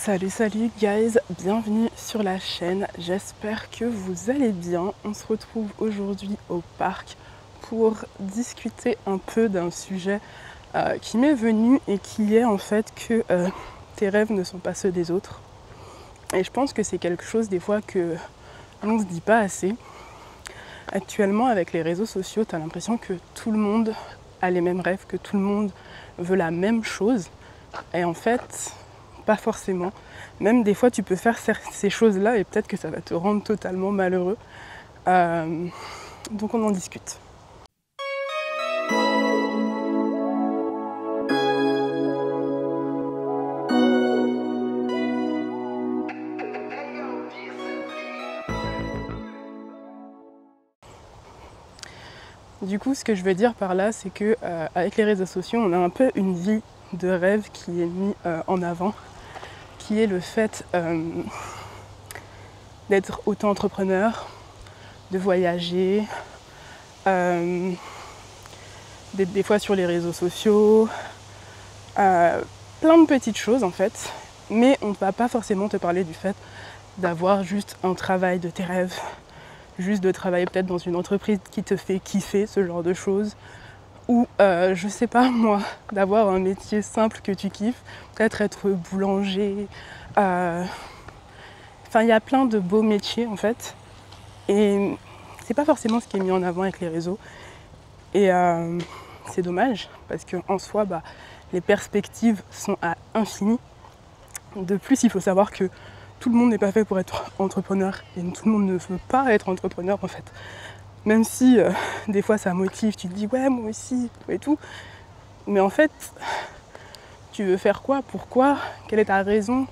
Salut guys, bienvenue sur la chaîne, j'espère que vous allez bien. On se retrouve aujourd'hui au parc pour discuter un peu d'un sujet qui m'est venu et qui est en fait que tes rêves ne sont pas ceux des autres. Et je pense que c'est quelque chose des fois que l'on ne se dit pas assez. Actuellement avec les réseaux sociaux, tu as l'impression que tout le monde a les mêmes rêves, que tout le monde veut la même chose. Et en fait, pas forcément. Même des fois, tu peux faire ces choses-là et peut-être que ça va te rendre totalement malheureux. Donc on en discute. Du coup, ce que je veux dire par là, c'est que avec les réseaux sociaux, on a un peu une vie de rêve qui est mise en avant, qui est le fait d'être auto-entrepreneur, de voyager, d'être des fois sur les réseaux sociaux, plein de petites choses en fait, mais on ne va pas forcément te parler du fait d'avoir juste un travail de tes rêves, juste de travailler peut-être dans une entreprise qui te fait kiffer, ce genre de choses, ou je sais pas moi, d'avoir un métier simple que tu kiffes, peut-être être boulanger, enfin il y a plein de beaux métiers en fait, et c'est pas forcément ce qui est mis en avant avec les réseaux, et c'est dommage, parce qu'en soi, les perspectives sont à infini. De plus, il faut savoir que tout le monde n'est pas fait pour être entrepreneur, et tout le monde ne veut pas être entrepreneur en fait. Même si des fois ça motive, tu te dis ouais moi aussi et tout, mais en fait tu veux faire quoi, pourquoi, quelle est ta raison.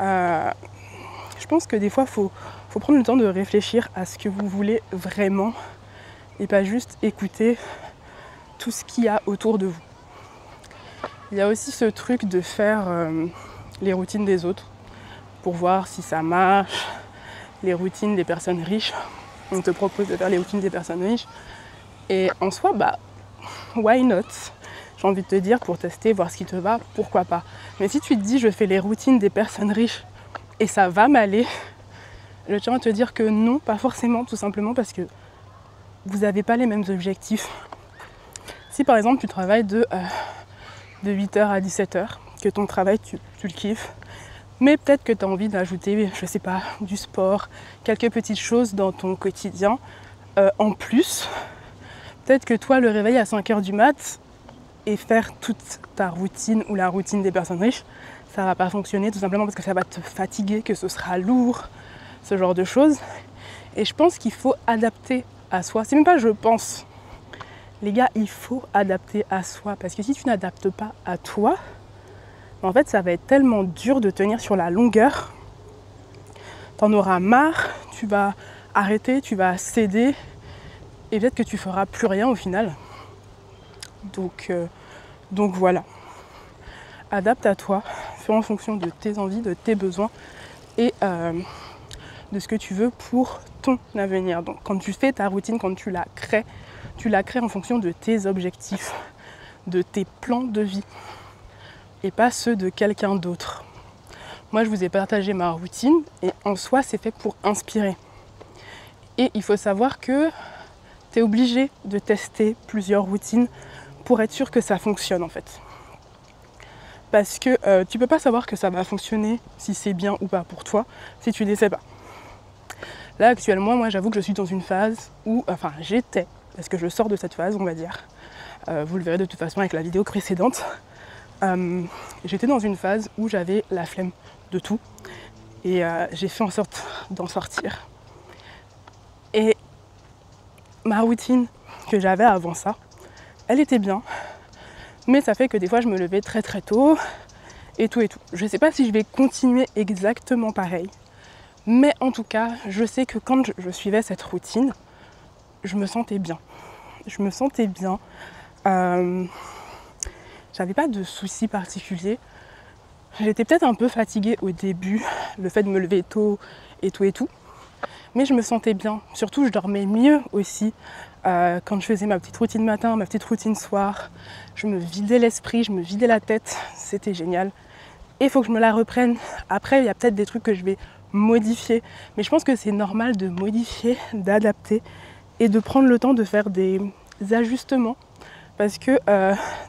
Je pense que des fois faut prendre le temps de réfléchir à ce que vous voulez vraiment et pas juste écouter tout ce qu'il y a autour de vous. Il y a aussi ce truc de faire les routines des autres pour voir si ça marche, les routines des personnes riches. On te propose de faire les routines des personnes riches. Et en soi, why not? J'ai envie de te dire, pour tester, voir ce qui te va, pourquoi pas. Mais si tu te dis, je fais les routines des personnes riches et ça va m'aller, je tiens à te dire que non, pas forcément, tout simplement parce que vous n'avez pas les mêmes objectifs. Si par exemple, tu travailles de 8h à 17h, que ton travail, tu le kiffes, mais peut-être que tu as envie d'ajouter, je sais pas, du sport, quelques petites choses dans ton quotidien. En plus, peut-être que toi, le réveil à 5h du mat et faire toute ta routine ou la routine des personnes riches, ça va pas fonctionner tout simplement parce que ça va te fatiguer, que ce sera lourd, ce genre de choses. Et je pense qu'il faut adapter à soi. C'est même pas je pense. Les gars, il faut adapter à soi parce que si tu n'adaptes pas à toi, en fait, ça va être tellement dur de tenir sur la longueur. T'en auras marre, tu vas arrêter, tu vas céder et peut-être que tu feras plus rien au final. Donc voilà. Adapte à toi, fais en fonction de tes envies, de tes besoins et de ce que tu veux pour ton avenir. Donc quand tu fais ta routine, quand tu la crées en fonction de tes objectifs, de tes plans de vie et pas ceux de quelqu'un d'autre. Moi, je vous ai partagé ma routine et en soi, c'est fait pour inspirer. Et il faut savoir que tu es obligé de tester plusieurs routines pour être sûr que ça fonctionne en fait. Parce que tu peux pas savoir que ça va fonctionner si c'est bien ou pas pour toi si tu ne sais pas. Là, actuellement, moi, j'avoue que je suis dans une phase où, enfin, j'étais, parce que je sors de cette phase, on va dire. Vous le verrez de toute façon avec la vidéo précédente. J'étais dans une phase où j'avais la flemme de tout et j'ai fait en sorte d'en sortir. Et ma routine que j'avais avant ça, elle était bien, mais ça fait que des fois je me levais très très tôt et tout. Je sais pas si je vais continuer exactement pareil, mais en tout cas, je sais que quand je suivais cette routine, je me sentais bien. Je me sentais bien. J'avais pas de soucis particuliers. J'étais peut-être un peu fatiguée au début, le fait de me lever tôt et tout. Mais je me sentais bien. Surtout, je dormais mieux aussi quand je faisais ma petite routine matin, ma petite routine soir. Je me vidais l'esprit, je me vidais la tête. C'était génial. et il faut que je me la reprenne. Après, il y a peut-être des trucs que je vais modifier, mais je pense que c'est normal de modifier, d'adapter et de prendre le temps de faire des ajustements, parce que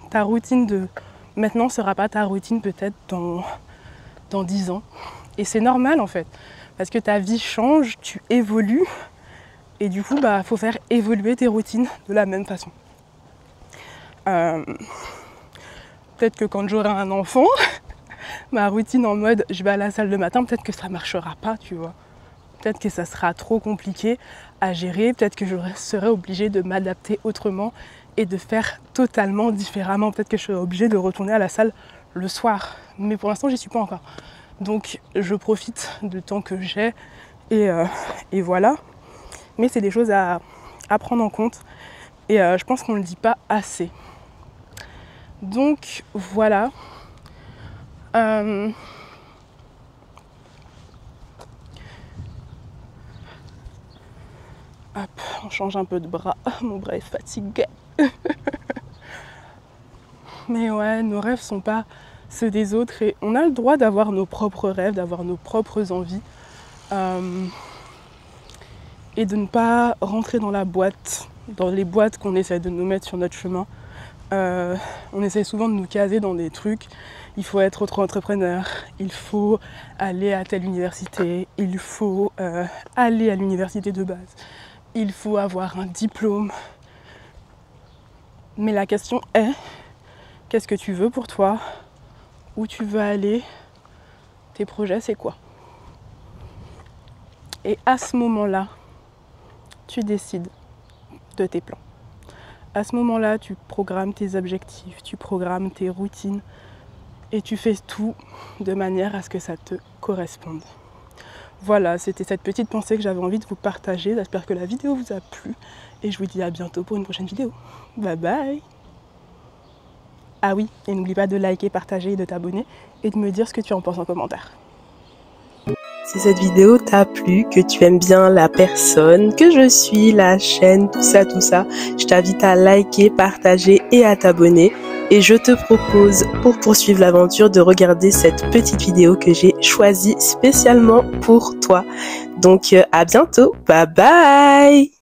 ta routine de maintenant sera pas ta routine peut-être dans 10 ans, et c'est normal en fait, parce que ta vie change, tu évolues, et du coup bah faut faire évoluer tes routines de la même façon. Peut-être que quand j'aurai un enfant, ma routine en mode je vais à la salle le matin, peut-être que ça marchera pas, tu vois. Peut-être que ça sera trop compliqué à gérer, peut-être que je serai obligée de m'adapter autrement et de faire totalement différemment. Peut-être que je serai obligée de retourner à la salle le soir, mais pour l'instant j'y suis pas encore. Donc je profite du temps que j'ai et voilà. Mais c'est des choses à prendre en compte et je pense qu'on ne le dit pas assez. Donc voilà. Hop, on change un peu de bras. Mon bras est fatigué. Mais ouais, nos rêves sont pas ceux des autres et on a le droit d'avoir nos propres rêves, d'avoir nos propres envies et de ne pas rentrer dans la boîte, dans les boîtes qu'on essaie de nous mettre sur notre chemin. On essaie souvent de nous caser dans des trucs. Il faut être auto-entrepreneur, il faut aller à telle université, il faut aller à l'université de base, il faut avoir un diplôme. Mais la question est, qu'est-ce que tu veux pour toi? Où tu veux aller? Tes projets, c'est quoi? Et à ce moment-là, tu décides de tes plans. À ce moment-là, tu programmes tes objectifs, tu programmes tes routines et tu fais tout de manière à ce que ça te corresponde. Voilà, c'était cette petite pensée que j'avais envie de vous partager. J'espère que la vidéo vous a plu et je vous dis à bientôt pour une prochaine vidéo. Bye bye! Ah oui, et n'oublie pas de liker, partager et de t'abonner et de me dire ce que tu en penses en commentaire. Si cette vidéo t'a plu, que tu aimes bien la personne que je suis, la chaîne, tout ça, je t'invite à liker, partager et à t'abonner. Et je te propose, pour poursuivre l'aventure, de regarder cette petite vidéo que j'ai choisie spécialement pour toi. Donc à bientôt, bye bye!